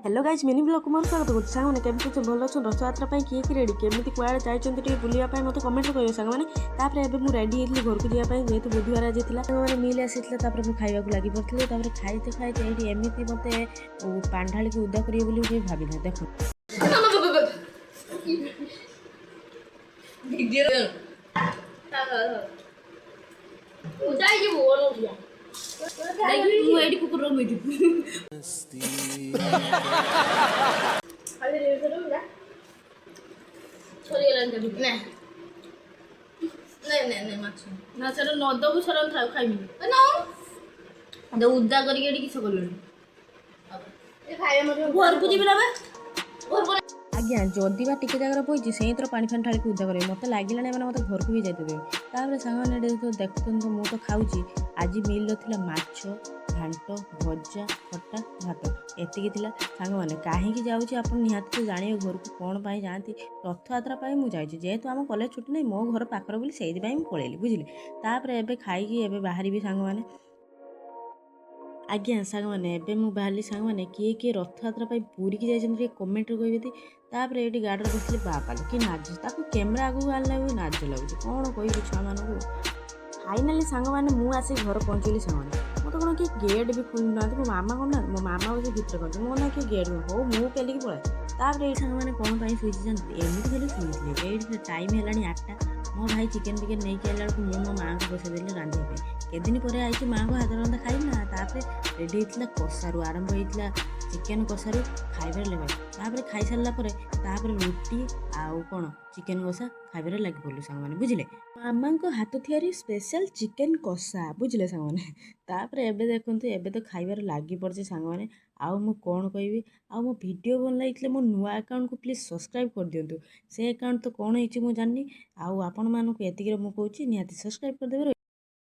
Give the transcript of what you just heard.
Hello guys mini blog को मोर स्वागत करुँ सांग केमती भल अच्छे रथयात्रा किए कि रेडी केमी कुआड़े जाइए बुलापी मत कमेंट करेंगे सांग मैंने मुझे रेडी होती घर को जावाई जेहतु बुधवार आज मैंने मिल आसी खाइबा लगी पड़ी खाइते खाइते ये एमती मत पांढाड़ी की उदा करेंगे भाभी ना देख उदा करके किस घर को जी आज्ञा जदि बा टिके जगह बही से पानी फानी ढाल उदा करेंगे मत लगे मत घर को भी जाते सांग देखते तो मुझे खाऊँ आज मिल था माछ घाट भजा खटा भात एतिकी सांग मैंने कहीं जाऊँगी आप निहाती तो जाने घर को कौन पाई जाती रथयात्रा मुझे जेहेतु आम कलेज छुट्टी नहीं मो घर पाखर बोली से पलैली बुझे तापर एवं खाई बाहर सांग मैंने आज्ञा सांग मैंने एवं मुझे बाहरी सांग मैंने किए रथयात्रा पूरी की जाइए कमेंट कहते तापर ये गाड़ी बसली बापाल कि नाच कैमेरा आगू आने नाच लगे कौन कह छुआ मानक फाइनाली सांग मैंने मुझे घर पहुँचली सांग मत कौन कि गेट भी खोलु ना मो मामा कौन ना मो मामा बस भितर कर ना कि गेट हो मुझे पेलिक पड़े तापर ये सांग मैंने कौन शुई जानते एमती खाली शुई ये टाइम है 8टा मो भाई चिकेन फिकेन नहीं आला बेलू मुझे मो माँ को बसई देली रांधे केदिन पर आई माँ को हाथ रंधा खाई ना तापर रेडी होता कषारू आरंभ होता चिकेन कषारू खाइबार लगे तापर खाई सारापर रुटी आउ कौन चिकेन कषा खाइबार लगी पड़ू सांग मैंने बुझे मामा को हाथ या स्पेशल चिकेन कषा बुझे सांग मैंने तापर एबे देखु एबे तो खाइबार लगी पड़े सांग मैंने आउ मु कौन कहबी आउ मो वीडियो भल लगे मो नुआ अकाउंट को प्लीज सब्सक्राइब कर दिंतु से अकाउंट तो कौन हो जानी आउ आपण मानक एतिक कहूँ निहाती सब्सक्राइब करदेवे।